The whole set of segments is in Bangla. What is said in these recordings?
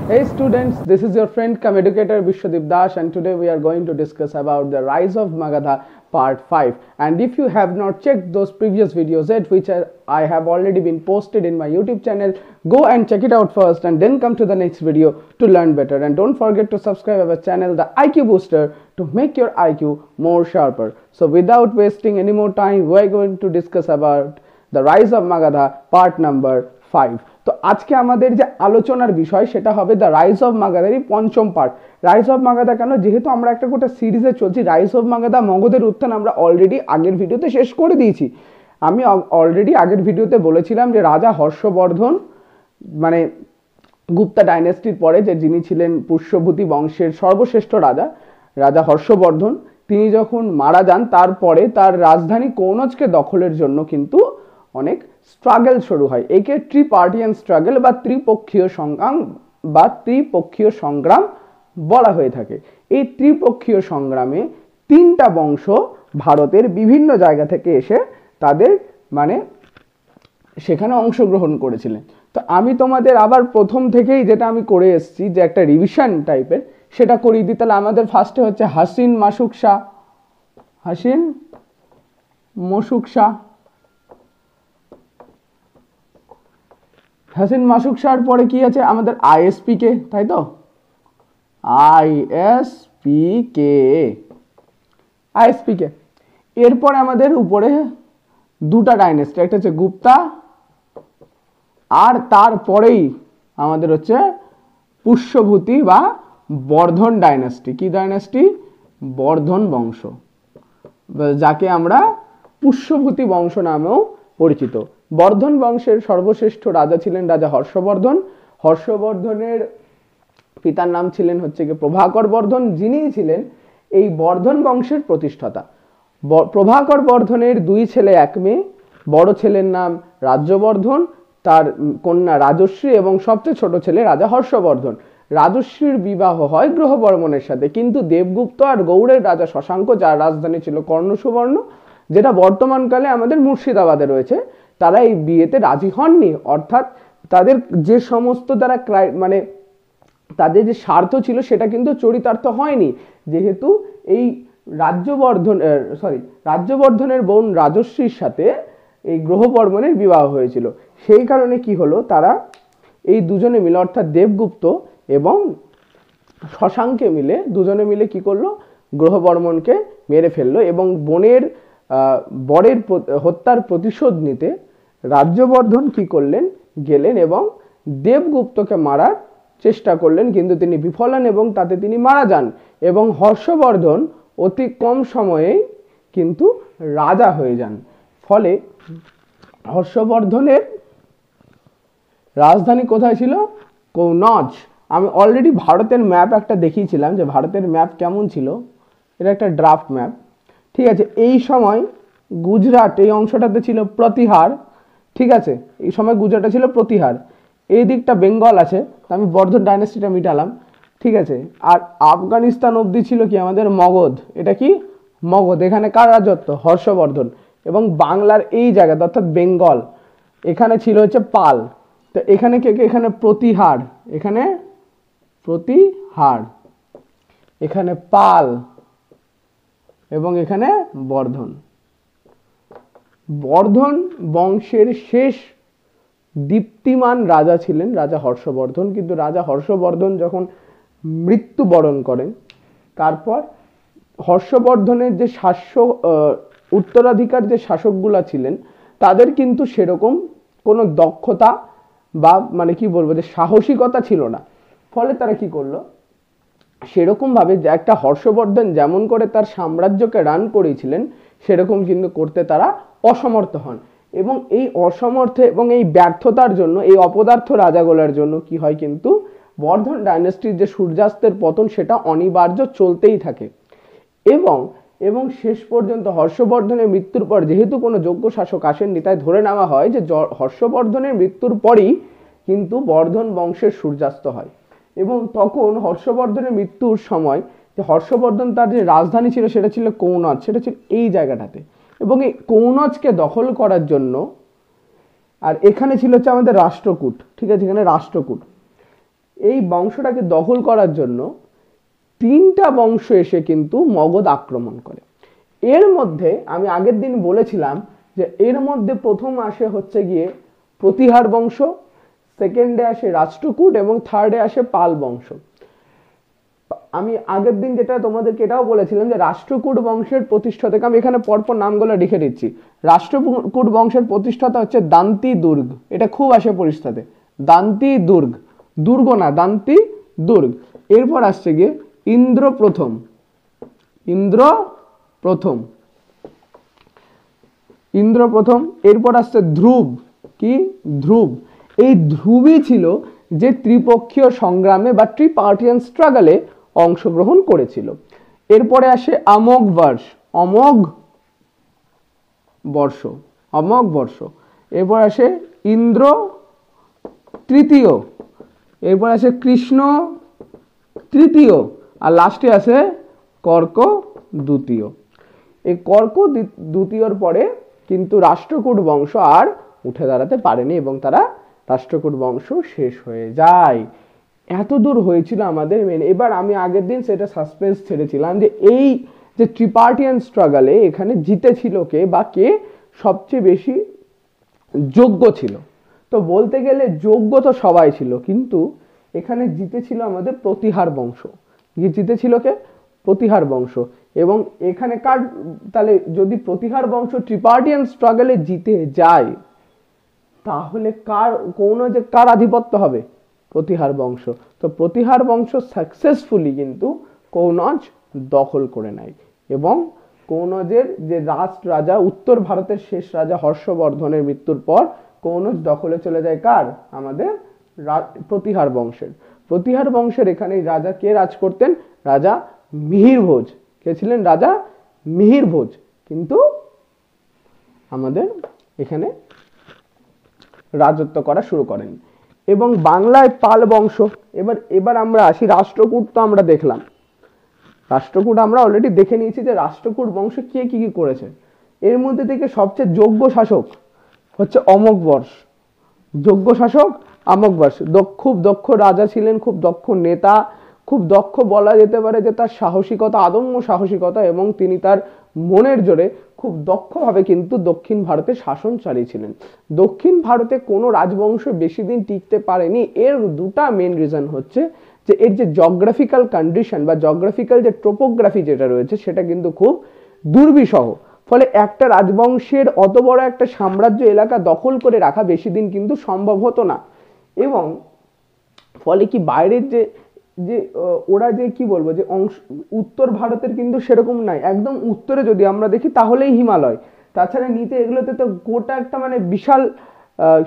Hey students, this is your friend cum educator Vishwadeep Das, and today we are going to discuss about the rise of Magadha part 5. And if you have not checked those previous videos yet, which I have already been posted in my YouTube channel, go and check it out first and then come to the next video to learn better. And don't forget to subscribe our channel, the IQ Booster, to make your IQ more sharper. So without wasting any more time, we are going to discuss about the rise of Magadha part number 5. তো আজকে আমাদের যে আলোচনার বিষয় সেটা হবে দ্য রাইজ অফ মাগাধারই পঞ্চম পার্ট। রাইজ অফ মাগাধা কেন, যেহেতু আমরা একটা গোটা সিরিজে চলছি। রাইজ অফ মাগাধা মগধের উত্থান আমরা অলরেডি আগের ভিডিওতে শেষ করে দিয়েছি। আমি অলরেডি আগের ভিডিওতে বলেছিলাম যে রাজা হর্ষবর্ধন, মানে গুপ্তা ডাইনেস্টির পরে যে যিনি ছিলেন পুষ্যভূতি বংশের সর্বশ্রেষ্ঠ রাজা, রাজা হর্ষবর্ধন, তিনি যখন মারা যান তারপরে তার রাজধানী কনৌজকে দখলের জন্য কিন্তু অনেক স্ট্রাগল শুরু হয়। একে ট্রিপার্টিয়ান স্ট্রাগল বা ত্রিপক্ষীয় সংগ্রাম বলা হয়ে থাকে। এই ত্রিপক্ষীয় সংগ্রামে তিনটা বংশ ভারতের বিভিন্ন জায়গা থেকে এসে তাদের মানে সেখানে অংশগ্রহণ করেছিলেন। তো আমি তোমাদের আবার প্রথম থেকেই যেটা আমি করে এসেছি, যে একটা রিভিশন টাইপের, সেটা করিয়ে দিই। তাহলে আমাদের ফার্স্টে হচ্ছে হাসিন মাসুক শাহ। হাসিন মাসুক শাহর পরে কি আছে আমাদের আইএসপি কে, তাই তো? আইএসপি কে এরপরে আমাদের উপরে দুটা ডাইনেস্টি, একটা হচ্ছে গুপ্তা, আর তারপরেই আমাদের হচ্ছে পুষ্যভূতি বা বর্ধন ডাইনেস্টি। কি ডাইনেস্টি? বর্ধন বংশ, যাকে আমরা পুষ্যভূতি বংশ নামেও পরিচিত। বর্ধন বংশের সর্বশ্রেষ্ঠ রাজা ছিলেন রাজা হর্ষবর্ধন। হর্ষবর্ধনের পিতার নাম ছিলেন হচ্ছে কি প্রভাকর বর্ধন, যিনি ছিলেন এই বর্ধন বংশের প্রতিষ্ঠাতা। প্রভাকর বর্ধনের দুই ছেলে এক মেয়ে। বড় ছেলের নাম রাজ্যবর্ধন, তার কন্যা রাজশ্রী, এবং সবচেয়ে ছোট ছেলে রাজা হর্ষবর্ধন। রাজশ্রীর বিবাহ হয় গ্রহবর্মণের সাথে, কিন্তু দেবগুপ্ত আর গৌড়ের রাজা শশাঙ্ক, যার রাজধানী ছিল কর্ণসুবর্ণ, যেটা বর্তমানকালে আমাদের মুর্শিদাবাদে রয়েছে, তারা এই বিয়েতে রাজি হননি। অর্থাৎ তাদের যে সমস্ত মানে তাদের যে স্বার্থ ছিল সেটা কিন্তু চরিতার্থ হয়নি, যেহেতু এই রাজ্যবর্ধনের বোন রাজশ্রীর সাথে এই গ্রহবর্মণের বিবাহ হয়েছিল। সেই কারণে কি হলো, তারা এই দুজনে মিলে, অর্থাৎ দেবগুপ্ত এবং শশাঙ্কে মিলে, দুজনে মিলে কি করলো, গ্রহবর্মণকে মেরে ফেললো। এবং বরের হত্যার প্রতিশোধ নিতে রাজ্যবর্ধন কি করলেন, গেলেন এবং দেবগুপ্তকে মারার চেষ্টা করলেন, কিন্তু তিনি বিফল হন এবং তাতে তিনি মারা যান। এবং হর্ষবর্ধন অতি কম সময়েই কিন্তু রাজা হয়ে যান। ফলে হর্ষবর্ধনের রাজধানী কোথায় ছিল? কনৌজ। আমি অলরেডি ভারতের ম্যাপ একটা দেখিয়েছিলাম যে ভারতের ম্যাপ কেমন ছিল। এটা একটা ড্রাফট ম্যাপ, ঠিক আছে। এই সময় গুজরাট এই অংশটাতে ছিল প্রতিহার, ঠিক আছে। এই সময় গুজরাটে ছিল প্রতিহার, এই দিকটা বেঙ্গল আছে। আমি বর্ধন ডাইনেস্টিটা মিটালাম, ঠিক আছে। আর আফগানিস্তান অবধি ছিল কি আমাদের মগধ। এটা কি মগধ, এখানে কার রাজত্ব? হর্ষবর্ধন। এবং বাংলার এই জায়গাতে অর্থাৎ বেঙ্গল, এখানে ছিল হচ্ছে পাল। তো এখানে কে কে? এখানে প্রতিহার, এখানে পাল, এবং এখানে বর্ধন। বর্ধন বংশের শেষ দীপ্তিমান রাজা ছিলেন রাজা হর্ষবর্ধন। কিন্তু রাজা হর্ষবর্ধন যখন মৃত্যুবরণ করেন, তারপর হর্ষবর্ধনের যে উত্তরাধিকার যে শাসকগুলা ছিলেন, তাদের কিন্তু সেরকম কোনো দক্ষতা বা মানে কি বলবো যে সাহসিকতা ছিল না। ফলে তারা কি করলো, সেরকম ভাবে যে একটা হর্ষবর্ধন যেমন করে তার সাম্রাজ্যকে রান করেছিলেন, সেরকম কিন্তু করতে তারা অসমর্থ হন। এবং এই অসমর্থ এবং এই ব্যর্থতার জন্য, এই অপদার্থ রাজাগুলোর জন্য কি হয়, কিন্তু বর্ধন ডাইনেস্টির যে সূর্যাস্তের পতন সেটা অনিবার্য চলতেই থাকে। এবং শেষ পর্যন্ত হর্ষবর্ধনের মৃত্যুর পর, যেহেতু কোনো যোগ্য শাসক আসেননি, তাই ধরে নেওয়া হয় যে হর্ষবর্ধনের মৃত্যুর পরই কিন্তু বর্ধন বংশের সূর্যাস্ত হয়। এবং তখন হর্ষবর্ধনের মৃত্যুর সময় যে হর্ষবর্ধন তার যে রাজধানী ছিল সেটা ছিল কনৌজ, সেটা ছিল এই জায়গাটাতে। এবং এই কনৌজকে দখল করার জন্য আর এখানে ছিল হচ্ছে আমাদের রাষ্ট্রকূট, ঠিক আছে, এখানে রাষ্ট্রকূট। এই বংশটাকে দখল করার জন্য 3টা বংশ এসে কিন্তু মগধ আক্রমণ করে। এর মধ্যে আমি আগের দিন বলেছিলাম যে এর মধ্যে প্রথম আসে হচ্ছে গিয়ে প্রতিহার বংশ, সেকেন্ডে আসে রাষ্ট্রকূট এবং থার্ডে আসে পাল বংশ। আমি আগের দিন যেটা তোমাদেরকে এটাও বলেছিলাম যে রাষ্ট্রকূট বংশের প্রতিষ্ঠাতাকে আমি এখানে পরপর নামগুলো লিখে দিচ্ছি। রাষ্ট্রকূট বংশের প্রতিষ্ঠাতা হচ্ছে দান্তি দুর্গ, এটা খুব আসে পরিষ্ঠাতে, দান্তি দুর্গ, দুর্গ না দান্তি দুর্গ। এরপর আসছে গিয়ে ইন্দ্র প্রথম, ইন্দ্র প্রথম, ইন্দ্র প্রথম। এরপর আসছে ধ্রুব, কি ধ্রুব, এই ধ্রুবই ছিল যে ত্রিপক্ষীয় সংগ্রামে বা ট্রিপার্টিয়ান স্ট্রাগলে অংশগ্রহণ করেছিল। এরপরে আসে অমোঘ বর্ষ, অমোঘ বর্ষ, অমোঘ বর্ষ। এরপর আসে ইন্দ্র তৃতীয়, এরপর আসে কৃষ্ণ তৃতীয়, আর লাস্টে আসে কর্ক দ্বিতীয়। এই কর্ক দ্বিতীয়র পরে কিন্তু রাষ্ট্রকূট বংশ আর উঠে দাঁড়াতে পারেনি এবং তারা রাষ্ট্রকূট বংশ শেষ হয়ে যায়। এত দূর হয়েছিল আমাদের মেন। এবার আমি আগের দিন সেটা সাসপেন্স ছেড়েছিলাম যে এই যে ট্রিপার্টিয়ান স্ট্রাগলে এখানে জিতেছিল কে বা কে সবচেয়ে বেশি যোগ্য ছিল। তো বলতে গেলে যোগ্য তো সবাই ছিল, কিন্তু এখানে জিতেছিল আমাদের প্রতিহার বংশ। জিতেছিল কে? প্রতিহার বংশ। এবং এখানে কার, তাহলে যদি প্রতিহার বংশ ট্রিপার্টিয়ান স্ট্রাগলে জিতে যায় তাহলে কার আধিপত্য হবে? প্রতিহার বংশ। তো প্রতিহার বংশ সাকসেসফুলি কিন্তু কনৌজ দখল করে নেয় এবং কনৌজের যে রাজা, উত্তর ভারতের শেষ রাজা হর্ষবর্ধনের মৃত্যুর পর কনৌজ দখলে চলে যায় কার? আমাদের প্রতিহার বংশের। প্রতিহার বংশের এখানে রাজা কে রাজ করতেন? রাজা মিহির ভোজ। কে ছিলেন? রাজা মিহির ভোজ। কিন্তু আমাদের এখানে রাজত্ব করা শুরু করেন। এবং বাংলায় পাল বংশ। এবার আমরা আসি রাষ্ট্রকূট। তো আমরা দেখলাম রাষ্ট্রকূট, আমরা অলরেডি দেখে নিয়েছি যে রাষ্ট্রকূট বংশ কে কি কি করেছে। এর মধ্যে থেকে সবচেয়ে যোগ্য শাসক হচ্ছে অমোঘ বর্ষ। যোগ্য শাসক অমোঘ বর্ষ। খুব দক্ষ রাজা ছিলেন, খুব দক্ষ নেতা, খুব দক্ষ বলা যেতে পারে যে তার সাহসিকতা, আদম্য সাহসিকতা, এবং তিনি তার মনের জোরে খুব দক্ষভাবে কিন্তু দক্ষিণ ভারতে শাসন চালিয়েছিলেন। দক্ষিণ ভারতে কোনো রাজবংশ বেশি দিন টিকতে পারেনি। এর দুটা মেন রিজন হচ্ছে যে এর যে জিওগ্রাফিক্যাল কন্ডিশন বা জিওগ্রাফিক্যাল যে টোপোগ্রাফি যেটা রয়েছে সেটা কিন্তু খুব দুর্বিষহ। ফলে একটা রাজবংশের অত বড় একটা সাম্রাজ্য এলাকা দখল করে রাখা বেশি দিন কিন্তু সম্ভব হতো না। এবং ফলে কি বাইরের যে ওরা যে কি বলবো যে অংশ, উত্তর ভারতের কিন্তু সেরকম নাই। একদম উত্তরে যদি আমরা দেখি তাহলেই হিমালয়, তাছাড়া নিচে এগুলোতে তো গোটা একটা মানে বিশাল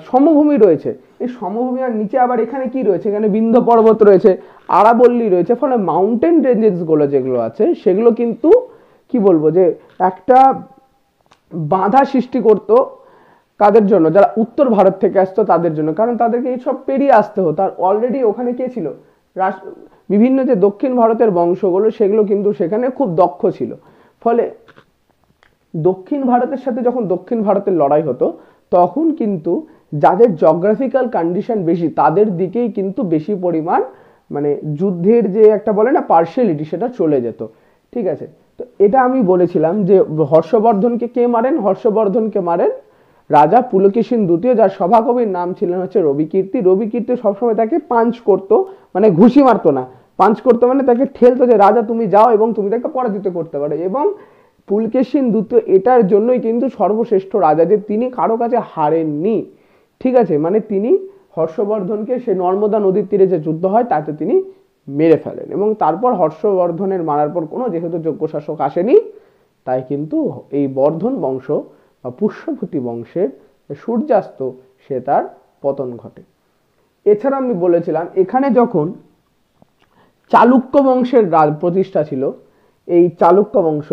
সমভূমি রয়েছে। এই সমভূমি আর নিচে আবার এখানে কি রয়েছে? এখানে বিন্ধ্য পর্বত রয়েছে, আরাবল্লী রয়েছে। ফলে মাউন্টেন রেঞ্জেস গুলো যেগুলো আছে সেগুলো কিন্তু কি বলবো যে একটা বাধা সৃষ্টি করতো কাদের জন্য? যারা উত্তর ভারত থেকে আসতো তাদের জন্য, কারণ তাদেরকে এইসব পেরিয়ে আসতে হতো। আর অলরেডি ওখানে কে ছিল? বিভিন্ন যে দক্ষিণ ভারতের বংশগুলো সেগুলো কিন্তু সেখানে খুব দক্ষ ছিল। ফলে দক্ষিণ ভারতের সাথে যখন দক্ষিণ ভারতের লড়াই হতো তখন কিন্তু যাদের জিওগ্রাফিক্যাল কন্ডিশন বেশি তাদের দিকেই কিন্তু বেশি পরিমাণ মানে যুদ্ধের যে একটা বলে না পার্শিয়ালিটি, সেটা চলে যেত। ঠিক আছে, তো এটা আমি বলেছিলাম যে হর্ষবর্ধনকে কে মারেন? হর্ষবর্ধনকে মারেন রাজা পুলকেশিন দ্বিতীয়, যার সভাকবির নাম ছিলেন হচ্ছে রবিকীর্তি। রবিকীর্তি সবসময় তাকে পাঞ্চ করতো, মানে ঘুষি মারতো না, পাঞ্চ করতো মানে তাকে ঠেলতো যে রাজা তুমি যাও এবং তুমি তাকে পরাজিত করতে পারো। এবং পুলকেশিন দ্বিতীয় এটার জন্যই কিন্তু সর্বশ্রেষ্ঠ রাজা যে তিনি কারো কাছে হারেননি। ঠিক আছে, মানে তিনি হর্ষবর্ধনকে সে নর্মদা নদীর তীরে যে যুদ্ধ হয় তাতে তিনি মেরে ফেলেন। এবং তারপর হর্ষবর্ধনের মারার পর কোনো যেহেতু যোগ্য শাসক আসেনি, তাই কিন্তু এই বর্ধন বংশ বা পুষ্যভূতি বংশের সূর্যাস্ত সে তার পতন ঘটে। এছাড়া আমি বলেছিলাম এখানে যখন চালুক্য বংশের প্রতিষ্ঠা ছিল, এই চালুক্য বংশ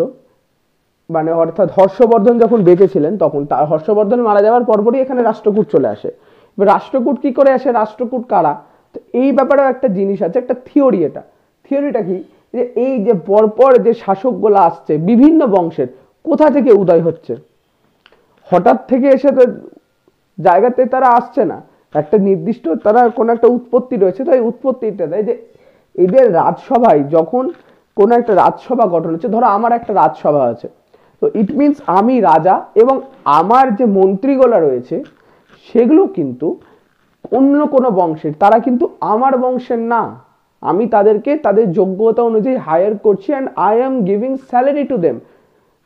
মানে অর্থাৎ হর্ষবর্ধন যখন বেঁচে ছিলেন তখন তার হর্ষবর্ধন মারা যাওয়ার পরপরই এখানে রাষ্ট্রকূট চলে আসে। এবার রাষ্ট্রকূট কি করে আসে? রাষ্ট্রকূট কারা? তো এই ব্যাপারে একটা জিনিস আছে, একটা থিওরি। এটা থিওরিটা কি যে এই যে পরপর যে শাসকগুলো আসছে বিভিন্ন বংশের, কোথা থেকে উদয় হচ্ছে? হঠাৎ থেকে এসে তো জায়গাতে তারা আসছে না, একটা নির্দিষ্ট তারা কোনো একটা উৎপত্তি রয়েছে, তাই উৎপত্তিটা দেয় যে এদের রাজসভায় যখন কোনো একটা রাজসভা গঠন হচ্ছে, ধরো আমার একটা রাজসভা আছে, তো ইট মিনস আমি রাজা এবং আমার যে মন্ত্রীগুলো রয়েছে সেগুলো কিন্তু অন্য কোনো বংশের, তারা কিন্তু আমার বংশের না, আমি তাদেরকে তাদের যোগ্যতা অনুযায়ী হায়ার করছি and I am giving salary to them,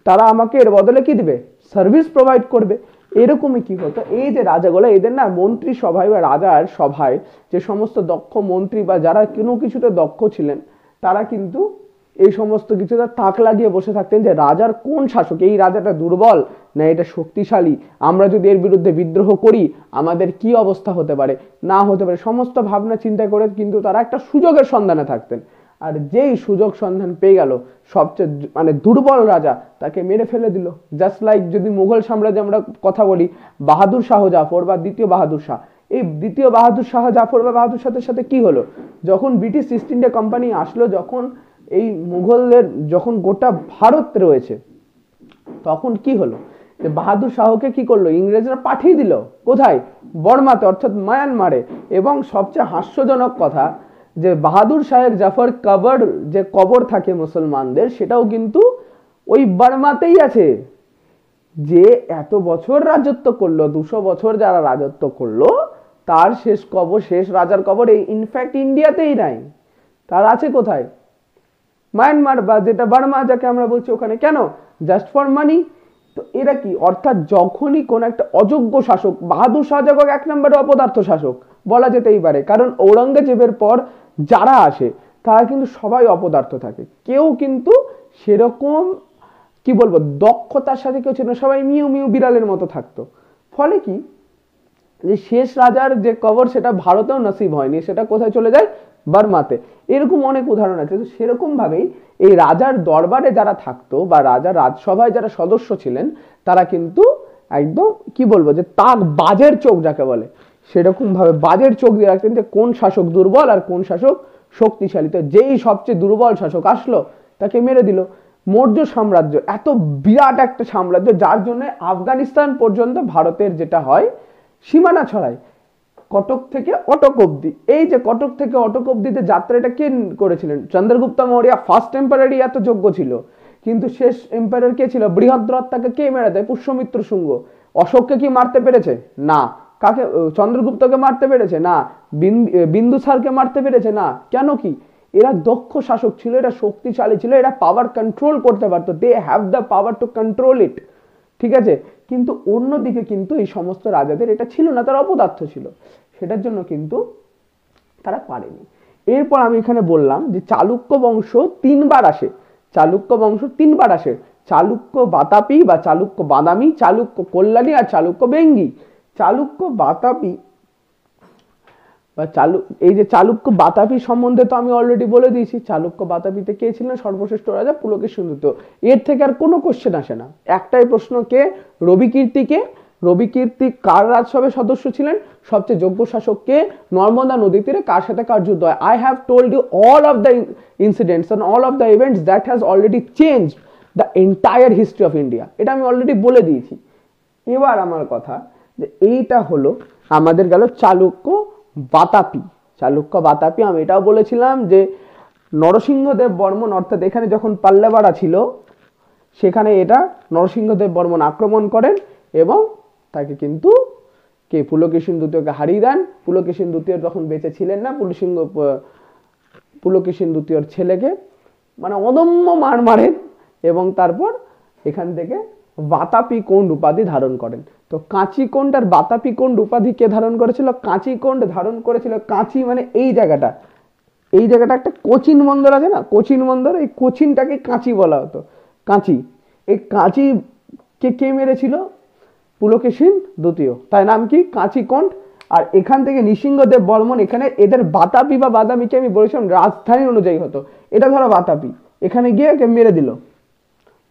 তারা আমাকে এর বদলে কি দিবে, সার্ভিস প্রোভাইড করবে। এরকমই কি হতো, এই যে রাজাগুলো এদের না মন্ত্রী সভায় বা রাজার সভায় যে সমস্ত দক্ষ মন্ত্রী বা যারা কোনো কিছুতে দক্ষ ছিলেন তারা কিন্তু এই সমস্ত কিছুতে তাক লাগিয়ে বসে থাকতেন যে রাজার কোন শাসক, এই রাজাটা দুর্বল না এটা শক্তিশালী, আমরা যদি এর বিরুদ্ধে বিদ্রোহ করি আমাদের কি অবস্থা হতে পারে না হতে পারে, সমস্ত ভাবনা চিন্তা করে কিন্তু তারা একটা সুযোগের সন্ধানে থাকতেন। আর যেই সুযোগ সন্ধান পেয়ে গেল সবচেয়ে মানে দুর্বল রাজা তাকে মেরে ফেলে দিল। জাস্ট লাইক যদি মুঘল সাম্রাজ্যে আমরা কথা বলি, বাহাদুর শাহ জাফর বা দ্বিতীয় বাহাদুর শাহ, এই দ্বিতীয় বাহাদুর শাহ জাফর বা বাহাদুর শাহের সাথে কি হলো, যখন ব্রিটিশ ইস্ট ইন্ডিয়া কোম্পানি আসলো, যখন এই মুঘলদের যখন গোটা ভারত রয়েছে, তখন কি হলো যে বাহাদুর শাহকে কি করলো, ইংরেজরা পাঠিয়ে দিল কোথায়, বর্মাতে অর্থাৎ মায়ানমারে। এবং সবচেয়ে হাস্যজনক কথা যে বাহাদুর শাহের জাফর কবর, যে কবর থাকে মুসলমানদের, সেটাও কিন্তু ওই বর্মাতেই আছে। যে এত বছর রাজত্ব করলো, 200 বছর যারা রাজত্ব করলো, তার শেষ কবর, শেষ রাজার কবর এই ইনফ্যাক্ট ইন্ডিয়াতেই নাই, তার আছে কোথায়, মায়ানমার বা যেটা বার্মা যাকে আমরা বলছি ওখানে। কেন, জাস্ট ফর মানি। তো এরা কি, অর্থাৎ যখনই কোন একটা অযোগ্য শাসক, বাহাদুর শাহ জাফর 1 নম্বরে অপদার্থ শাসক বলা যেতেই পারে, কারণ ঔরঙ্গজেবের পর যারা আসে তারা কিন্তু সবাই অপদার্থ থাকে, কেউ কিন্তু সেরকম কি বলবো দক্ষতার সাথে কেউ ছিল না, সবাই মিউ মিউ বিড়ালের মতো থাকতো। ফলে কি, যে শেষ রাজার যে কবর সেটা ভারতেও নসিব হয়নি, সেটা কোথায় চলে যায়, বার্মাতে। এরকম অনেক উদাহরণ আছে। তো সেরকম ভাবেই এই রাজার দরবারে যারা থাকতো বা রাজার রাজসভায় যারা সদস্য ছিলেন তারা কিন্তু একদম কি বলবো যে তাক বাজের চোখ যাকে বলে, সেরকম ভাবে বাজের চোখ দিয়ে রাখতেন যে কোন শাসক দুর্বল আর কোন শাসক শক্তিশালী। তো যেই সবচেয়ে দুর্বল শাসক আসলো তাকে মেরে দিল। মৌর্য সাম্রাজ্য এত বিরাট একটা সাম্রাজ্য যার জন্য আফগানিস্তান পর্যন্ত ভারতের যেটা হয় সীমানা ছড়ায়, কটক থেকে অটক অব্দি। এই যে কটক থেকে অটক অব্দিতে যাত্রাটা কে করেছিলেন, চন্দ্রগুপ্ত মৌর্য। ফার্স্ট এম্পায়ারই এত যোগ্য ছিল, কিন্তু শেষ এম্পায়ার কে ছিল, বৃহদ্রথটাকে কে মেরে দেয়, পুষ্যমিত্র শুঙ্গ। অশোককে কি মারতে পেরেছে, না। কাকে, চন্দ্রগুপ্তকে মারতে পেরেছে, না। বিন্দুসারকে মারতে পেরেছে, না। কেন কি, এরা দক্ষ শাসক ছিল, এরা শক্তিশালী ছিল, এরা পাওয়ার কন্ট্রোল করতে পারতো, they have the power to control it, ঠিক আছে। কিন্তু অন্যদিকে কিন্তু এই সমস্ত রাজাদের এটা ছিল না, তারা অপদার্থ ছিল, সেটার জন্য কিন্তু তারা পারেনি। এরপর আমি এখানে বললাম যে চালুক্য বংশ 3বার আসে, চালুক্য বংশ 3বার আসে, চালুক্য বাতাপি বা চালুক্য বাদামি, চালুক্য কল্যাণী আর চালুক্য বেঙ্গি। চালুক্য বাতাপি বা এই যে চালুক্য বাতাপি সম্বন্ধে তো আমি অলরেডি বলে দিয়েছি, চালুক্য বাতাপিতে কে ছিলেন, সর্বশ্রেষ্ঠ রাজা পুলকেশীন দ্বিতীয়। এর থেকে আর কোনো কোশ্চেন আসে না, একটাই প্রশ্ন, কে, রবিকীর্তিকে। রবিকীর্তি কার রাজসভার সদস্য ছিলেন, সবচেয়ে যোগ্য শাসক কে, নর্মদা নদী তীরে কার সাথে কার যুদ্ধ হয়। I have told you all of the incidents and all of the events that has already changed the entire history of India, এটা আমি অলরেডি বলে দিয়েছি। এবার আমার কথা যে এইটা হলো আমাদের গেল চালুক্য বাতাপি। চালুক্য বাতাপি আমি এটাও বলেছিলাম যে নরসিংহদেব বর্মন, অর্থাৎ এখানে যখন পাল্লাবাড়া ছিল সেখানে এটা নরসিংহদেব বর্মন আক্রমণ করেন এবং তাকে কিন্তু কে, পুলকেশীন দ্বিতীয়কে হারিয়ে দেন। পুলকেশীন দ্বিতীয় তখন বেঁচে ছিলেন না, পুলকেশীন দ্বিতীয়র ছেলেকে মানে অদম্য মার মারেন এবং তারপর এখান থেকে বাতাপি কোন্ড উপাধি ধারণ করেন। তো কাঁচি কোন্ড আর বাতাপি কোন্ড উপাধি কে ধারণ করেছিল, কাঁচি কোন্ড ধারণ করেছিল। কাঁচি মানে এই জায়গাটা, এই জায়গাটা একটা কোচিন বন্দর আছে না, কোচিন বন্দর, এই কোচিনটাকে কাঁচি বলা হতো, কাঁচি। এই কাঁচি কে কে মেরেছিল, পুলকেশীন দ্বিতীয়, তাই নাম কি, কাঁচি কোন্ড। আর এখান থেকে নৃসিংহদেব বর্মন, এখানে এদের বাতাপি বা বাদামিকে আমি বলেছিলাম রাজধানী অনুযায়ী হতো, এটা ধরো বাতাপি, এখানে গিয়ে কে মেরে দিল,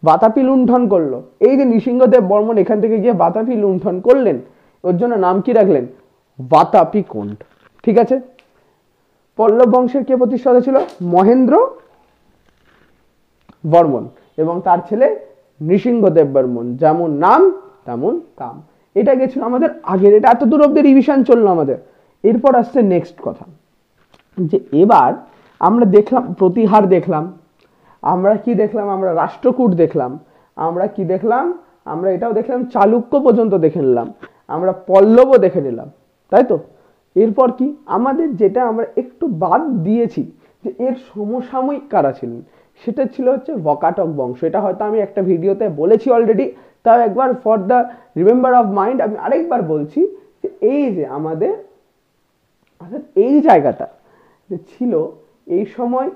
বাতাপি লুণ্ঠন করলো। এই যে নৃসিংহদেব বর্মন এখান থেকে গিয়ে বাতাপি লুণ্ঠন করলেন, ওর জন্য নাম কি রাখলেন, বাতাপি কোন্ড, ঠিক আছে। পল্লব বংশের কে প্রতিষ্ঠাতা ছিল, মহেন্দ্র বর্মন এবং তার ছেলে নৃসিংহদেব বর্মন, যেমন নাম তেমন কাম। এটা গেছিল আমাদের আগের, এটা এত দূর অব্দি রিভিশন চললো আমাদের। এরপর আসছে নেক্সট কথা, যে এবার আমরা দেখলাম প্রতিহার দেখলাম, আমরা কি দেখলাম, আমরা রাষ্ট্রকূট দেখলাম, আমরা কি দেখলাম, আমরা এটাও দেখলাম চালুক্য পর্যন্ত দেখে নিলাম, আমরা পল্লবও দেখে নিলাম, তাই তো। এরপর কি আমাদের যেটা আমরা একটু বাদ দিয়েছি, যে এর সমসাময়িক কারা ছিলেন, সেটা ছিল হচ্ছে বকাটক বংশ। এটা হয়তো আমি একটা ভিডিওতে বলেছি অলরেডি, তাও একবার for the remember of mind আমি আরেকবার বলছি, যে এই যে আমাদের এই জায়গাটা যে ছিল, এই সময়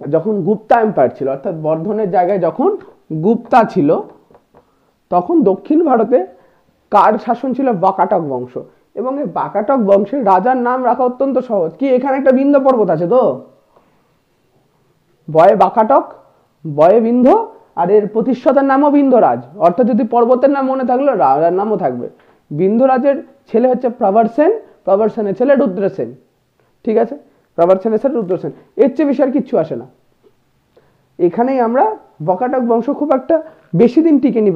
যখন গুপ্তা এম্পায়ার ছিল, অর্থাৎ বর্ধনের জায়গায় যখন গুপ্তা ছিল, তখন দক্ষিণ ভারতে কার শাসন ছিল, বাকাটক বংশ। এবং এই বাকাটক বংশের রাজার নাম রাখা অত্যন্ত সহজ। কি এখানে একটা বিন্ধ্য পর্বত আছে তো, বয়ে বাকাটক, বয়ে বিন্ধ্য, আর এর প্রতিষ্ঠাতার নামও বিন্ধ্যরাজ, অর্থাৎ যদি পর্বতের নাম মনে থাকলে রাজার নামও থাকবে। বিন্ধ্যরাজের ছেলে হচ্ছে প্রবর সেন, প্রবর সেনের ছেলে রুদ্রসেন, ঠিক আছে, প্রবর সেনের ছেলে রুদ্রসেন। এর চেয়ে বেশি আর কিচ্ছু আসে না। এখানেই আমরা বাকাটক বংশ খুব একটা বেশি দিন টিকেনি,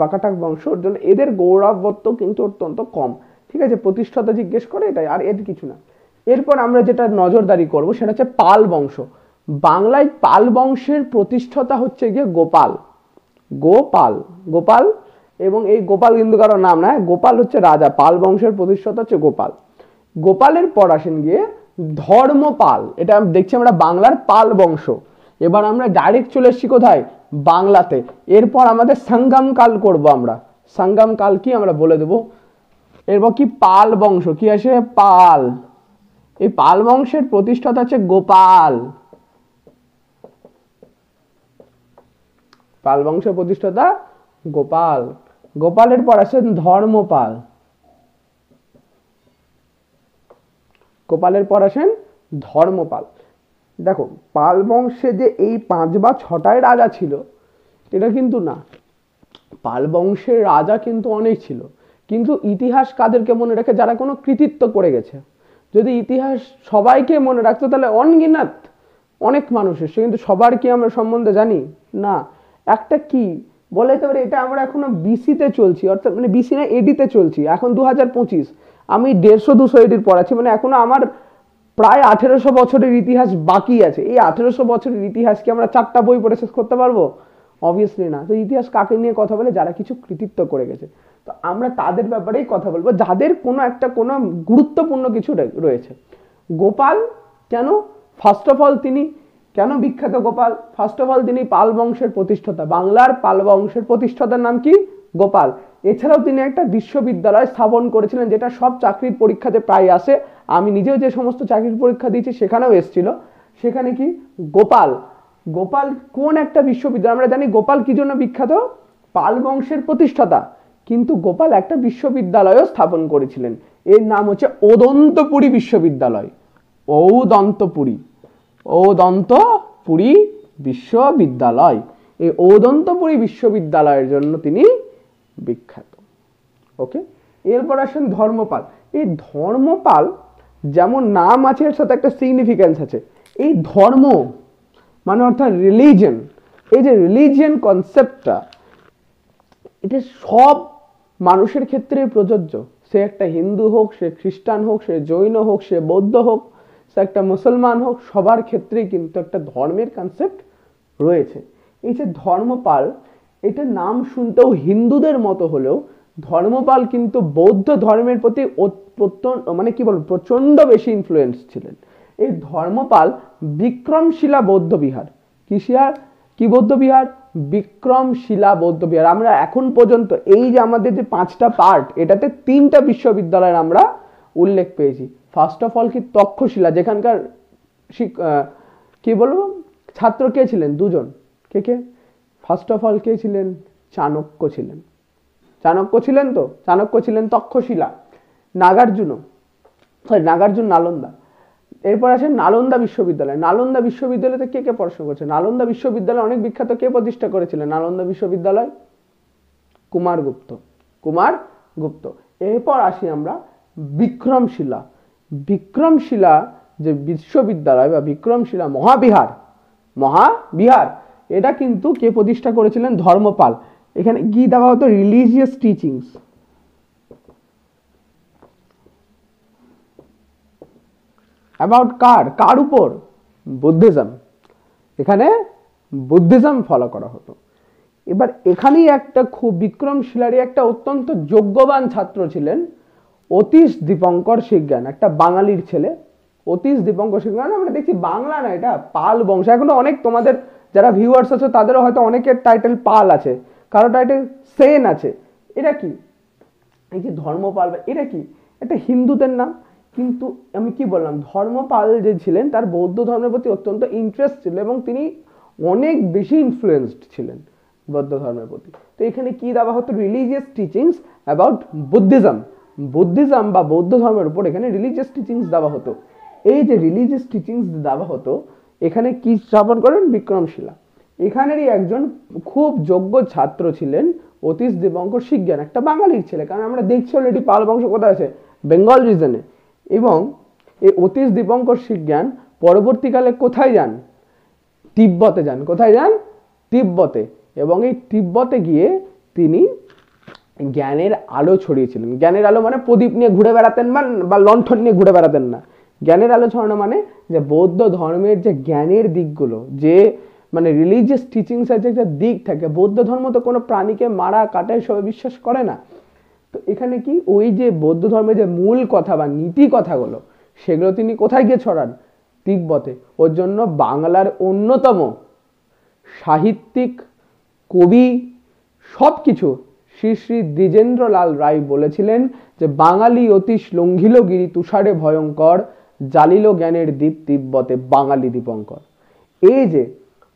বাকাটক বংশ, ওর জন্য এদের গৌরবত্ব কিন্তু অত্যন্ত কম, ঠিক আছে। প্রতিষ্ঠাতা জিজ্ঞেস করে এটাই, আর এর কিছু না। এরপর আমরা যেটা নজরদারি করব সেটা হচ্ছে পাল বংশ। বাংলায় পাল বংশের প্রতিষ্ঠাতা হচ্ছে গিয়ে গোপাল, গোপাল, গোপাল। এবং এই গোপাল কিন্তু কারো নাম না, গোপাল হচ্ছে রাজা, পাল বংশের প্রতিষ্ঠাতা হচ্ছে গোপাল। গোপালের পর আসেন গিয়ে ধর্মপাল, এটা দেখছি আমরা বাংলার পাল বংশ। এবার আমরা ডাইরেক্ট চলে এসেছি কোথায়, বাংলাতে। এরপর আমাদের সঙ্গম কাল করব আমরা, সঙ্গম কাল কি আমরা বলে দেব। এরপর কি পাল বংশ, কি আসে, পাল। এই পাল বংশের প্রতিষ্ঠাতা হচ্ছে গোপাল, পাল বংশের প্রতিষ্ঠাতা গোপাল। গোপালের পর আসেন ধর্মপাল, গোপালের পর আসেন ধর্মপাল। দেখো পাল বংশে যে এই 5 বা 6টাই রাজা ছিল এটা কিন্তু না, পাল বংশের রাজা কিন্তু অনেক ছিল। কিন্তু ইতিহাস কাদেরকে মনে রাখে, যারা কোনো কৃতিত্ব করে গেছে। যদি ইতিহাস সবাইকে মনে রাখতো তাহলে অনগিনাত অনেক মানুষের, সে কিন্তু সবার কি আমরা সম্বন্ধে জানি না। একটা কি বলে যেতে পারে, এটা আমরা এখনো বিসিতে চলছি, অর্থাৎ মানে বিসি না এডিতে চলছি, এখন 2025, আমি 150-200 এডির পড়াচ্ছি, মানে এখনো আমার প্রায় 1800 বছরের ইতিহাস বাকি আছে। এই 1800 বছরের ইতিহাস কি আমরা 4টা বই পড়ে শেষ করতে পারবো? অবভিয়াসলি না। তো ইতিহাস কাকে নিয়ে কথা বলে, যারা কিছু কৃতিত্ব করে গেছে। তো আমরা তাদের ব্যাপারেই কথা বলবো, যাদের কোনো একটা কোনো গুরুত্বপূর্ণ কিছু রয়েছে। গোপাল কেন, ফার্স্ট অফ অল তিনি কেন বিখ্যাত গোপাল? ফার্স্ট অফ অল তিনি পাল বংশের প্রতিষ্ঠাতা, বাংলার পাল বংশের প্রতিষ্ঠাতার নাম কি, গোপাল। এছাড়াও তিনি একটা বিশ্ববিদ্যালয় স্থাপন করেছিলেন, যেটা সব চাকরির পরীক্ষাতে প্রায় আসে। আমি নিজেও যে সমস্ত চাকরির পরীক্ষা দিয়েছি সেখানেও এসেছিল। সেখানে কি গোপাল, গোপাল কোন একটা বিশ্ববিদ্যালয়, আমরা জানি গোপাল কি জন্য বিখ্যাত, পাল বংশের প্রতিষ্ঠাতা, কিন্তু গোপাল একটা বিশ্ববিদ্যালয়ও স্থাপন করেছিলেন। এর নাম হচ্ছে ওদন্তপুরী বিশ্ববিদ্যালয়, ঔদন্তপুরী, ঔদন্তপুরী বিশ্ববিদ্যালয়। এই ঔদন্তপুরী বিশ্ববিদ্যালয়ের জন্য তিনি বিখ্যাত। ওকে, এরপর আসেন ধর্মপাল। এই ধর্মপাল যেমন নাম আছে, এর সাথে একটা সিগনিফিক্যান্স আছে। এই ধর্ম মানে অর্থাৎ রিলিজিয়ন, এই যে রিলিজিয়ন কনসেপ্টটা, এটা সব মানুষের ক্ষেত্রে প্রযোজ্য। সে একটা হিন্দু হোক, সে খ্রিস্টান হোক, সে জৈন হোক, সে বৌদ্ধ হোক, সে একটা মুসলমান হোক, সবার ক্ষেত্রেই কিন্তু একটা ধর্মের কনসেপ্ট রয়েছে। এই যে ধর্মপাল, এটা নাম শুনতেও হিন্দুদের মতো হলেও ধর্মপাল কিন্তু বৌদ্ধ ধর্মের প্রতি মানে কি বলবো প্রচন্ড বেশি ইনফ্লুয়েন্স ছিলেন। এই ধর্মপাল বিক্রমশিলা বৌদ্ধ বিহার, কি বৌদ্ধ বিহার, বিক্রমশিলা বৌদ্ধ বিহার। আমরা এখন পর্যন্ত এই যে আমাদের যে 5টা পার্ট, এটাতে 3টা বিশ্ববিদ্যালয়ের আমরা উল্লেখ পেয়েছি। ফার্স্ট অফ অল কি তক্ষশিলা, যেখানকার কি বলবো ছাত্র কে ছিলেন, 2জন। কে? ফার্স্ট অফ অল কে ছিলেন, চাণক্য ছিলেন। চাণক্য ছিলেন তো, চাণক্য ছিলেন তক্ষশিলা। নাগার্জুন, নালন্দা। এরপর আসেন নালন্দা বিশ্ববিদ্যালয়। নালন্দা বিশ্ববিদ্যালয়তে কে পড়াশোনা করেছে? নালন্দা বিশ্ববিদ্যালয় অনেক বিখ্যাত, কে প্রতিষ্ঠা করেছিলেন নালন্দা বিশ্ববিদ্যালয়? কুমারগুপ্ত। এরপর আসি আমরা বিক্রমশিলা। বিক্রমশিলা যে বিশ্ববিদ্যালয় বা বিক্রমশিলা মহাবিহার, এটা কিন্তু কে প্রতিষ্ঠা করেছিলেন? ধর্মপাল। এখানে কি দেওয়া হতো? রিলিজিয়াস টিচিংস, অ্যাবাউট কার উপর? বুদ্ধিজম। এখানে বুদ্ধিজম ফলো করা হতো। এবার এখানেই একটা খুব বিক্রমশিলারী একটা অত্যন্ত যোগ্যবান ছাত্র ছিলেন অতীশ দীপঙ্কর শিবজ্ঞান, একটা বাঙালির ছেলে। অতীশ দীপঙ্কর শিবজ্ঞান, আমরা দেখছি বাংলা না, এটা পাল বংশ। এখনো অনেক তোমাদের যারা ভিউয়ার্স আছে তাদেরও হয়তো অনেকের টাইটেল পাল আছে, কারো টাইটেল সেন আছে। এটা কি, এই যে ধর্মপাল, এটা কি, এটা হিন্দুদের নাম। কিন্তু আমি কি বললাম, ধর্মপাল যে ছিলেন তার বৌদ্ধ ধর্মের প্রতি অত্যন্ত ইন্টারেস্ট ছিল এবং তিনি অনেক বেশি ইনফ্লুয়েন্সড ছিলেন বৌদ্ধ ধর্মের প্রতি। তো এখানে কি দেওয়া হতো? Religious teachings about Buddhism. Buddhism বা বৌদ্ধ ধর্মের উপর এখানে রিলিজিয়াস টিচিংস দেওয়া হতো। এই যে রিলিজিয়াস টিচিংস দেওয়া হতো, এখানে কি স্থাপন করেন? বিক্রমশিলা। এখানেরই একজন খুব যোগ্য ছাত্র ছিলেন অতীশ দীপঙ্কর শিবজ্ঞান, একটা বাঙালির ছেলে। কারণ আমরা দেখছি অলরেডি পাল বংশ কোথায় আছে? বেঙ্গল রিজনে। এবং এই অতীশ দীপঙ্কর শিবজ্ঞান পরবর্তীকালে কোথায় যান? তিব্বতে যান। কোথায় যান? তিব্বতে। এবং এই তিব্বতে গিয়ে তিনি জ্ঞানের আলো ছড়িয়েছিলেন। জ্ঞানের আলো মানে প্রদীপ নিয়ে ঘুরে বেড়াতেন বা লণ্ঠন নিয়ে ঘুরে বেড়াতেন না। জ্ঞানের আলো ছড়ানো মানে যে বৌদ্ধ ধর্মের যে জ্ঞানের দিকগুলো, যে মানে রিলিজিয়াস টিচিংস এর যে একটা দিক থাকে, বৌদ্ধ ধর্ম তো কোনো প্রাণীকে মারা কাটা এসবে বিশ্বাস করে না। তো এখানে কি ওই যে বৌদ্ধ ধর্মের যে মূল কথা বা নীতি কথাগুলো, সেগুলো তিনি কোথায় গিয়ে ছড়ান? তিব্বতে। ওর জন্য বাংলার অন্যতম সাহিত্যিক, কবি, সবকিছু শ্রী শ্রী দ্বিজেন্দ্রলাল রায় বলেছিলেন যে বাঙালি অতীশ লঙ্ঘিল গিরি তুষারে ভয়ঙ্কর, জালিল জ্ঞানের দ্বীপ তিব্বতে বাঙালি দীপঙ্কর। এই যে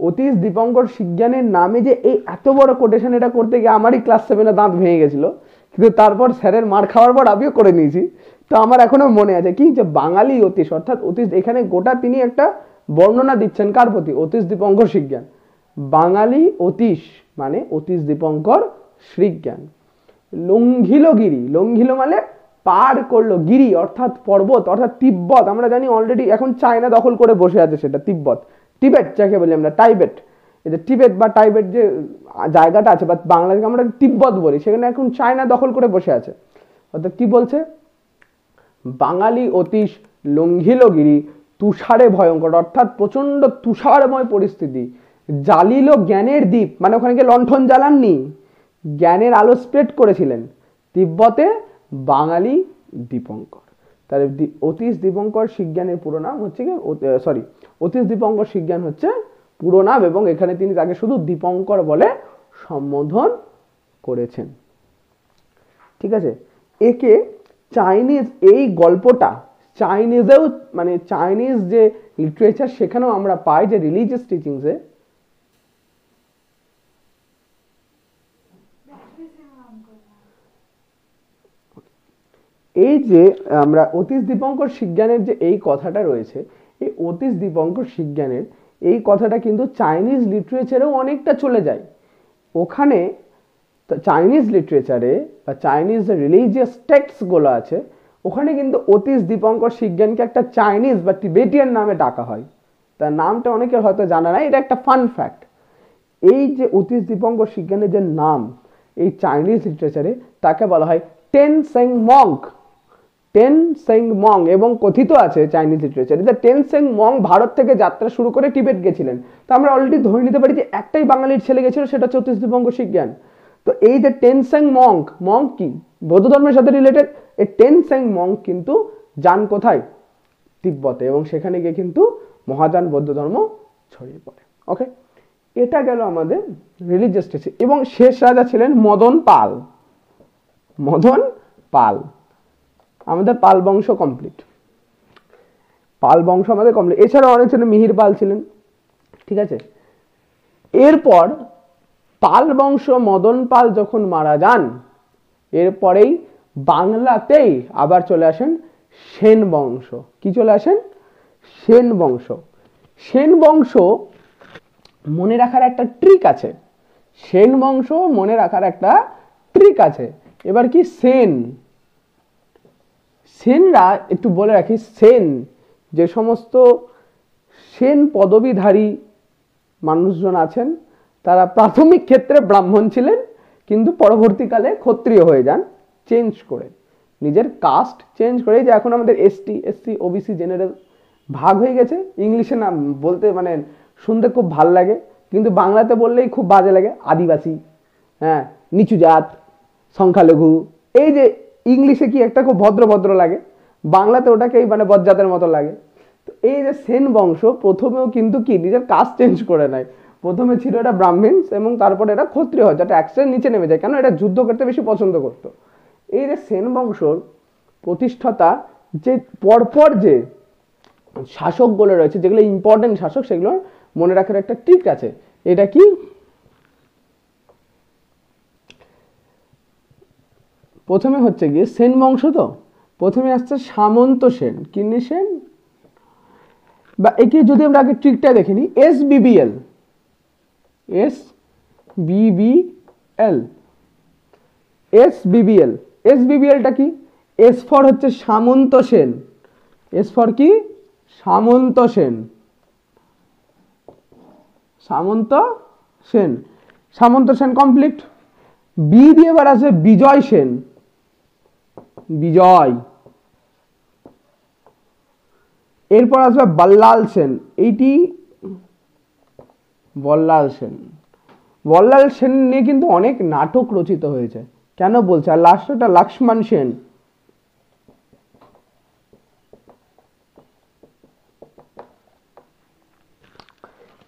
অতীশ দীপঙ্কর শিবজ্ঞানের নামে যে এই এত বড় কোটেশন, এটা করতে গিয়ে আমারই ক্লাস 7-এ দাঁত ভেঙে গেছিল, কিন্তু তারপর স্যারের মার খাওয়ার পর আমিও করে নিয়েছি। তো আমার এখনো মনে আছে কি, যে বাঙালি অতীশ, অর্থাৎ অতীশ, এখানে গোটা তিনি একটা বর্ণনা দিচ্ছেন কার প্রতি? অতীশ দীপঙ্কর শিবজ্ঞান। বাঙালি অতীশ মানে অতীশ দীপঙ্কর শিবজ্ঞান। লঙ্ঘিল গিরি, লঙ্ঘিল মানে পার করলো, গিরি অর্থাৎ পর্বত, অর্থাৎ তিব্বত। আমরা জানি অলরেডি এখন চায়না দখল করে বসে আছে, সেটা তিব্বত, টিবেট যাকে বলি আমরা, টাইবেট। এই যে টিবেট বা টাইবেট যে জায়গাটা আছে, বা বাংলাদেশকে আমরা তিব্বত বলি, সেখানে এখন চায়না দখল করে বসে আছে। অর্থাৎ কি বলছে? বাঙালি অতীশ লঙ্ঘিল গিরি তুষারে ভয়ঙ্কর, অর্থাৎ প্রচন্ড তুষারময় পরিস্থিতি। জালিল জ্ঞানের দ্বীপ মানে ওখানে গিয়ে লণ্ঠন জ্বালাননি, জ্ঞানের আলো স্প্রেড করেছিলেন তিব্বতে বাঙালি দীপঙ্কর। তাহলে অতীশ দীপঙ্কর শিবজ্ঞানের পুরো নাম হচ্ছে কি, অতীশ দীপঙ্কর শিবজ্ঞান হচ্ছে পুরো নাম, এবং এখানে তিনি তাকে শুধু দীপঙ্কর বলে সম্বোধন করেছেন। ঠিক আছে। একে চাইনিজ, এই গল্পটা চাইনিজেও, মানে চাইনিজ যে লিটারেচার সেখানেও আমরা পাই যে রিলিজিয়াস টিচিংসে এই যে আমরা অতীশ দীপঙ্কর শিবজ্ঞানের যে এই কথাটা রয়েছে, এই অতীশ দীপঙ্কর শিবজ্ঞানের এই কথাটা কিন্তু চাইনিজ লিটারেচারেও অনেকটা চলে যায়। ওখানে চাইনিজ লিটারেচারে বা চাইনিজ যে রিলিজিয়াস টেক্সটগুলো আছে, ওখানে কিন্তু অতীশ দীপঙ্কর শিবজ্ঞানকে একটা চাইনিজ বা টিবেটিয়ান নামে ডাকা হয়। তার নামটা অনেকের হয়তো জানা নাই, এটা একটা ফান ফ্যাক্ট। এই যে অতীশ দীপঙ্কর শিবজ্ঞানের যে নাম এই চাইনিজ লিটারেচারে, তাকে বলা হয় Tang Seng monk. Tang Seng মং, এবং কথিত আছে চাইনিজ লিটারেচারে যে টেন সেং মং ভারত থেকে যাত্রা শুরু করে টিবেট গেছিলেন। তো আমরা অলরেডি ধরে নিতে পারি যে একটাই বাঙালির ছেলে গেছিল, সেটা হচ্ছে অতীশ দীপঙ্কর শিবজ্ঞান। তো এই যে টেন সেং মঙ্ক, মঙ্ক কি বৌদ্ধ ধর্মের সাথে রিলেটেড, এই টেন সেং মঙ্ক কিন্তু যান কোথায়? তিব্বতে, এবং সেখানে গিয়ে কিন্তু মহাযান বৌদ্ধ ধর্ম ছড়িয়ে পড়ে। ওকে, এটা গেল আমাদের রিলিজিয়াস টিচিং। এবং শেষ রাজা ছিলেন মদন পাল। মদন পাল, আমাদের পাল বংশ কমপ্লিট। পাল বংশ আমাদের কমপ্লিট। এছাড়াও অনেক ছিলেন, মিহির পাল ছিলেন। ঠিক আছে। এরপর পাল বংশ, মদন পাল যখন মারা যান, এরপরেই বাংলাতেই আবার চলে আসেন সেন বংশ। কি চলে আসেন? সেন বংশ। সেন বংশ মনে রাখার একটা ট্রিক আছে। সেন বংশ মনে রাখার একটা ট্রিক আছে। এবার কি, সেন, সেনরা একটু বলে রাখি, সেন যে সমস্ত সেন পদবীধারী মানুষজন আছেন, তারা প্রাথমিক ক্ষেত্রে ব্রাহ্মণ ছিলেন, কিন্তু পরবর্তীকালে ক্ষত্রিয় হয়ে যান, চেঞ্জ করে নিজের কাস্ট চেঞ্জ করে। যে এখন আমাদের এসটি, এসসি, ওবিসি, জেনারেল ভাগ হয়ে গেছে। ইংলিশে নাম বলতে মানে শুনতে খুব ভাল লাগে, কিন্তু বাংলাতে বললেই খুব বাজে লাগে। আদিবাসী, হ্যাঁ, নিচু জাত, সংখ্যালঘু, এই যে ইংলিশে কি একটা খুব ভদ্র ভদ্র লাগে, বাংলাতে ওটাকেই মানে বজ্জাতের মতো লাগে। তো এই যে সেন বংশ প্রথমেও কিন্তু কি নিজের কাস্ট চেঞ্জ করে নেয়। প্রথমে ছিল এটা ব্রাহ্মণস এবং তারপরে এটা ক্ষত্রিয় হয়, যাতে একসাথে নিচে নেমে যায়, কেন এটা যুদ্ধ করতে বেশি পছন্দ করতো। এই যে সেন বংশর প্রতিষ্ঠাতা যে পরপর যে শাসকগুলো রয়েছে, যেগুলো ইম্পর্টেন্ট শাসক, সেগুলো মনে রাখার একটা ট্রিক আছে। এটা কি, প্রথমে হচ্ছে গিয়ে সেন বংশ, তো প্রথমে আসছে সামন্ত সেন, কিন্নি সেন, বা একে যদি আমরা আগে ট্রিকটা দেখে নিই, SBBL, SBBL, SBBL, SBBLটা কি, এস ফর হচ্ছে সামন্ত সেন, এস ফর কি, সামন্ত সেন, সামন্ত সেন, সামন্ত সেন কমপ্লিট। বি দিয়ে এবার আছে বিজয় সেন, বিজয়। এরপর আসবে বল্লাল সেন, এইটি বল্লাল সেন। বল্লাল সেন নিয়ে কিন্তু অনেক নাটক রচিত হয়েছে, কেন বলছে। আর লাস্টটা লক্ষ্মণ সেন।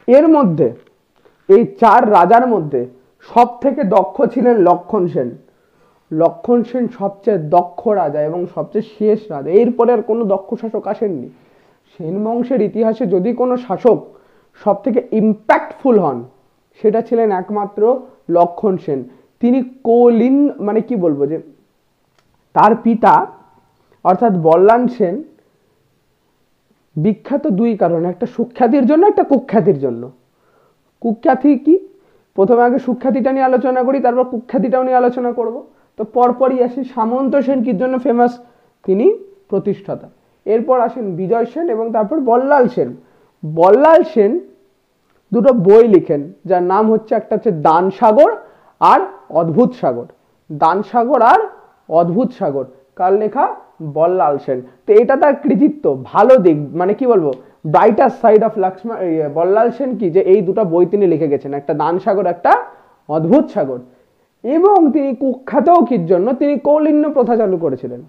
এর মধ্যে এই চার রাজার মধ্যে সব থেকে দক্ষ ছিলেন লক্ষণ সেন। লক্ষণ সেন সবচেয়ে দক্ষ রাজা এবং সবচেয়ে শেষ রাজা, এরপরে আর কোনো দক্ষ শাসক আসেননি। সেন বংশের ইতিহাসে যদি কোনো শাসক সব থেকে ইম্প্যাক্টফুল হন, সেটা ছিলেন একমাত্র লক্ষণ সেন। তিনি কৌলিন মানে কি বলবো, যে তার পিতা অর্থাৎ বল্লাল সেন বিখ্যাত দুই কারণে, একটা সুখ্যাতির জন্য, একটা কুখ্যাতির জন্য। কুখ্যাতি কি, প্রথমে আগে সুখ্যাতিটা নিয়ে আলোচনা করি, তারপর কুখ্যাতিটাও নিয়ে আলোচনা করব। তো পরপরই আসি, সামন্ত সেন কির জন্য ফেমাস, তিনি প্রতিষ্ঠাতা। এরপর আসেন বিজয় সেন এবং তারপর বল্লাল সেন। বল্লাল সেন দুটো বই লিখেন, যার নাম হচ্ছে, একটা হচ্ছে দান সাগর আর অদ্ভুত সাগর। দান সাগর আর অদ্ভুত সাগর কার লেখা, বল্লাল সেন। তো এটা তার কৃতিত্ব, ভালো দিক, মানে কি বলবো, brighter side of Lakshman Ballal Sen কি, যে এই দুটো বই তিনি লিখে গেছেন, একটা দান সাগর, একটা অদ্ভুত সাগর। এবং তিনি কুখ্যাতও কির জন্য, তিনি কৌলিন্য প্রথা চালু করেছিলেন।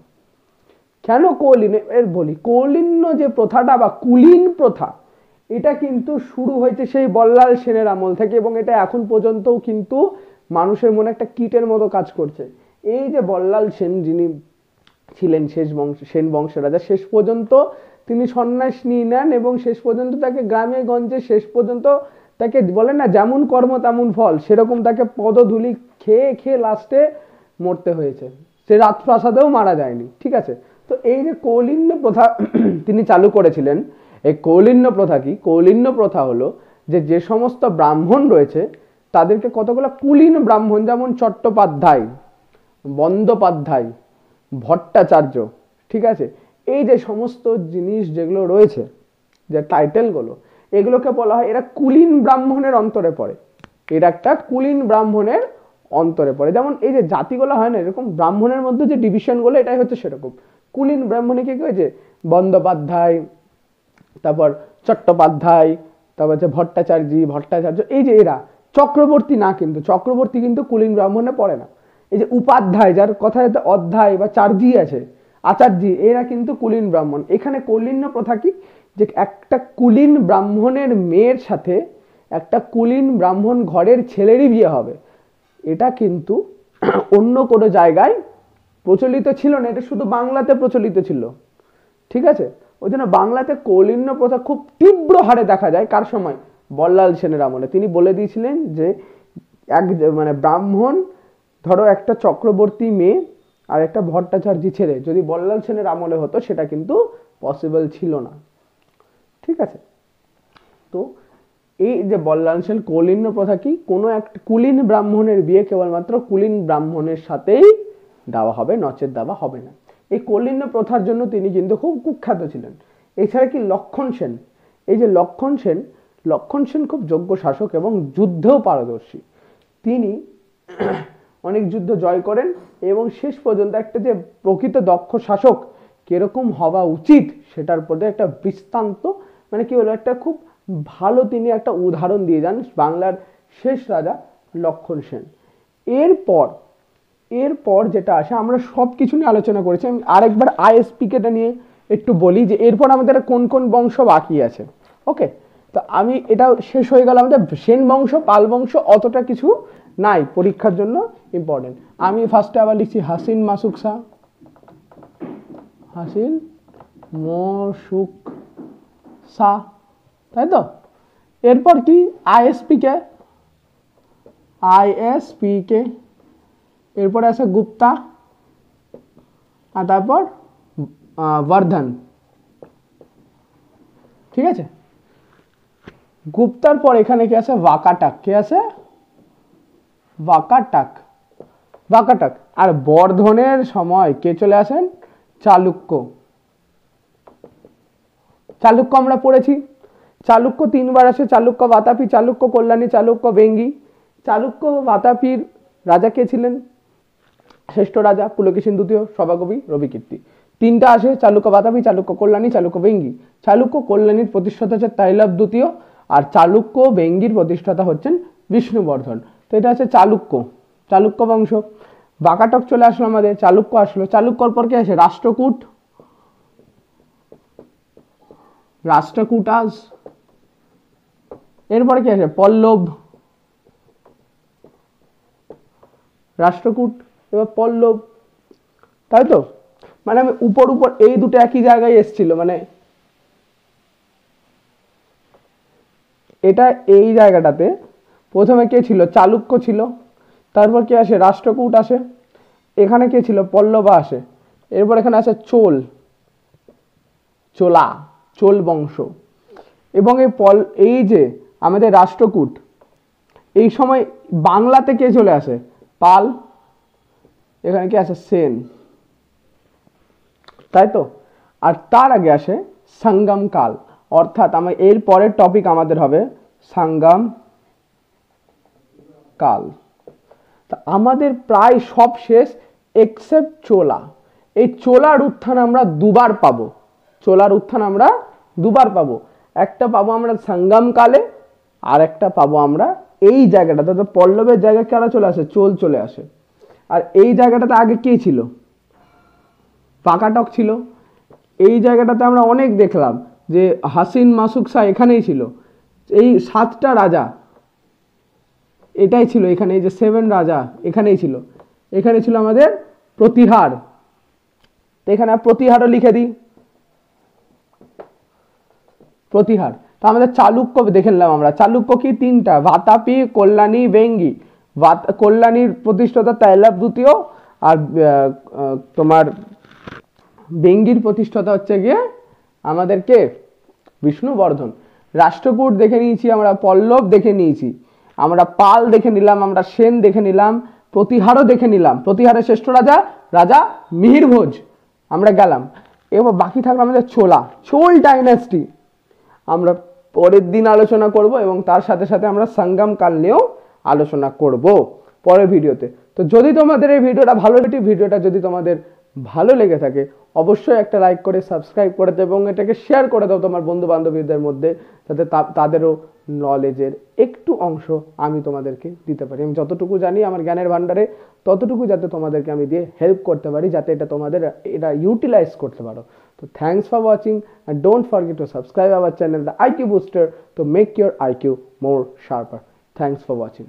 কেন কৌলিন্য এর বলি, কৌলিন্য যে প্রথাটা বা কুলীন প্রথা, এটা কিন্তু শুরু হয়েছে সেই বল্লাল সেনের আমল থেকে, এবং এটা এখন পর্যন্তও কিন্তু মানুষের মনে একটা কীটের মতো কাজ করছে। এই যে বল্লাল সেন যিনি ছিলেন সেন বংশের রাজা, শেষ পর্যন্ত তিনি সন্ন্যাস নিয়ে নেন এবং শেষ পর্যন্ত তাকে গ্রামে গঞ্জে, শেষ পর্যন্ত তাকে বলেন না যেমন কর্ম তেমন ফল, সেরকম তাকে পদধূলি খেয়ে খেয়ে লাস্টে মরতে হয়েছে। সে রাজপ্রাসাদেও মারা যায়নি, ঠিক আছে। তো এই যে কৌলিন্য প্রথা তিনি চালু করেছিলেন, এই কৌলিন্য প্রথা কি, কৌলিন্য প্রথা হলো যে সমস্ত ব্রাহ্মণ রয়েছে তাদেরকে কতগুলো কুলীন ব্রাহ্মণ, যেমন চট্টোপাধ্যায়, বন্দ্যোপাধ্যায়, ভট্টাচার্য, ঠিক আছে, এই যে সমস্ত জিনিস যেগুলো রয়েছে, যে টাইটেলগুলো, এগুলোকে বলা হয় এরা কুলীন ব্রাহ্মণের অন্তরে পড়ে। এরা একটা কুলীন ব্রাহ্মণের অন্তরে পড়ে। যেমন এই যে জাতিগুলো হয় না, এরকম ব্রাহ্মণের মধ্যে যে ডিভিশনগুলো, এটাই হচ্ছে সেরকম। কুলীন ব্রাহ্মণে কি হয়েছে, বন্দ্যোপাধ্যায়, তারপর চট্টোপাধ্যায়, তারপর হচ্ছে ভট্টাচার্য, এই যে এরা চক্রবর্তী না, কিন্তু চক্রবর্তী কিন্তু কুলীন ব্রাহ্মণে পড়ে না। এই যে উপাধ্যায়, যার কথায় অধ্যায় বা চার্জি আছে, আচার্যি, এরা কিন্তু কুলীন ব্রাহ্মণ। এখানে কৌলিন্য প্রথা কি, যে একটা কুলীন ব্রাহ্মণের মেয়ের সাথে একটা কুলীন ব্রাহ্মণ ঘরের ছেলেরই বিয়ে হবে, এটা কিন্তু অন্য কোনো জায়গায় প্রচলিত ছিল না, এটা শুধু বাংলাতে প্রচলিত ছিল, ঠিক আছে। ওই জন্য বাংলাতে কৌলিন্য প্রথা খুব তীব্র হারে দেখা যায় কার সময়, বল্লাল সেনের আমলে। তিনি বলে দিয়েছিলেন যে এক মানে ব্রাহ্মণ, ধরো একটা চক্রবর্তী মেয়ে আর একটা ভট্টাচার্য ছেলে, যদি বল্লাল সেনের আমলে হতো সেটা কিন্তু পসিবল ছিল না, ঠিক আছে। তো এই যে বল্লাল সেন কৌলিন্য প্রথা কি, কোনো একটা কুলীন ব্রাহ্মণের বিয়ে কেবলমাত্র কুলীন ব্রাহ্মণের সাথেই দেওয়া হবে, নচেত দেওয়া হবে না। এই কৌলিন্য প্রথার জন্য তিনি কিন্তু খুব কুখ্যাত ছিলেন। এছাড়া কি লক্ষণ সেন, এই যে লক্ষণ সেন খুব যোগ্য শাসক এবং যুদ্ধেও পারদর্শী। তিনি অনেক যুদ্ধ জয় করেন এবং শেষ পর্যন্ত একটা যে প্রকৃত দক্ষ শাসক, কিরকম হওয়া উচিত সেটার প্রতি একটা বৃত্তান্ত, মানে কি বলবো, একটা খুব ভালো তিনি একটা উদাহরণ দিয়ে যান বাংলার শেষ রাজা লক্ষণ সেন। এরপর যেটা আসে, আমরা সব কিছু নিয়ে আলোচনা করেছি, আমি আরেকবার আইএসপিকেটা নিয়ে একটু বলি যে এরপর আমাদের কোন কোন বংশ বাকি আছে। ওকে, তো আমি এটা শেষ হয়ে গেল আমাদের সেন বংশ, পাল বংশ অতটা কিছু নাই পরীক্ষার জন্য ইম্পর্টেন্ট। আমি ফার্স্টে আবার লিখছি হাসিন মাসুক শাহ, হাসিন মশুক শাহ, তাই তো। এরপর কি আইএসপিকে, এরপরে আছে গুপ্তা, আর তারপর বর্ধন। ঠিক আছে, গুপ্তার পর এখানে কি আছে, ওয়াকাটাক। কে আছে, ওয়াকাটাক। আর বর্ধনের সময় কে চলে আসেন, চালুক্য। আমরা পড়েছি, চালুক্য তিনবার আসে, চালুক্য বাতাপি, চালুক্য কল্যাণী, চালুক্য বেঙ্গি। চালুক্য বাতাপির রাজা কে ছিলেন, শ্রেষ্ঠ রাজা পুলকেশিন দ্বিতীয়, সভাকবি রবিকীর্তি। তিনটা আসে, চালুক্য বাতাপি, চালুক্য কল্যাণী, চালুক্য বেঙ্গি। চালুক্য কল্যাণীর প্রতিষ্ঠাতা হচ্ছে তাইলাভ দ্বিতীয়, আর চালুক্য বেঙ্গির প্রতিষ্ঠাতা হচ্ছেন বিষ্ণুবর্ধন। তো এটা হচ্ছে চালুক্য বংশ। বাকাটক চলে আসলো আমাদের, চালুক্য আসলো। চালুক্যর পর কে আসে, রাষ্ট্রকূটাস। এরপরে কি আছে, পল্লব, রাষ্ট্রকূট, এবার পল্লব, তাই তো। মানে আমি উপর এই দুটো একই জায়গায় এসেছিল, মানে এটা এই জায়গাটাতে প্রথমে কে ছিল, চালুক্য ছিল, তারপর কে আসে, রাষ্ট্রকূট আসে, এখানে কে ছিল, পল্লব আসে, এরপর এখানে আসে চোল বংশ। এবং এই যে আমাদের রাষ্ট্রকূট, এই সময় বাংলাতে কে চলে আসে, পাল, এখানে কি আসে, সেন, তাই তো। আর তার আগে আসে সঙ্গম কাল, অর্থাৎ আমার এর পরের টপিক আমাদের হবে সঙ্গম কাল। তা আমাদের প্রায় সব শেষ এক্সেপ্ট চোলা। এই চোলার উত্থান আমরা দুবার পাবো, একটা পাবো আমরা সঙ্গম কালে, আর একটা পাবো আমরা এই জায়গাটাতে। তো পল্লবের জায়গায় কারা চলে আসে, চোল চলে আসে। আর এই জায়গাটাতে আগে কে ছিল, বাকাটক ছিল। এই জায়গাটাতে আমরা অনেক দেখলাম যে হাসিন মাসুক শাহ এখানেই ছিল। এই 7টা রাজা এটাই ছিল এখানে, এই যে 7 রাজা এখানেই ছিল। এখানে ছিল আমাদের প্রতিহার, তো এখানে প্রতিহারও লিখে দিই, প্রতিহার। তো আমাদের চালুক্য দেখে নিলাম আমরা, চালুক্য কি 3টা, বাতাপি, কল্যাণী, বেঙ্গি। কল্যাণীর প্রতিষ্ঠাতা তাইলাভ দ্বিতীয়, আর তোমার বেঙ্গির প্রতিষ্ঠাতা হচ্ছে গিয়ে আমাদেরকে বিষ্ণুবর্ধন। রাষ্ট্রকূট দেখে নিয়েছি আমরা, পল্লব দেখে নিয়েছি আমরা, পাল দেখে নিলাম আমরা, সেন দেখে নিলাম, প্রতিহারও দেখে নিলাম। প্রতিহারের শ্রেষ্ঠ রাজা মিহিরভোজ আমরা গেলাম। এবার বাকি থাকলো আমাদের চোল ডাইনাস্টি, আমরা পরের দিন আলোচনা করব, এবং তার সাথে সাথে আমরা সঙ্গম কাল নিয়েও আলোচনা করব পরের ভিডিওতে। তো যদি তোমাদের এই ভিডিওটা যদি তোমাদের ভালো লেগে থাকে, অবশ্যই একটা লাইক করে সাবস্ক্রাইব করে দাও, এবং এটাকে শেয়ার করে দাও তোমার বন্ধু বান্ধবীদের মধ্যে, যাতে তাদেরও নলেজের একটু অংশ আমি তোমাদেরকে দিতে পারি। আমি যতটুকু জানি আমার জ্ঞানের ভান্ডারে, ততটুকু যাতে তোমাদেরকে আমি দিয়ে হেল্প করতে পারি, যাতে এটা ইউটিলাইজ করতে পারো। তো thanks for watching, and don't forget to subscribe our channel, the IQ Booster, to make your IQ more sharper. Thanks for watching.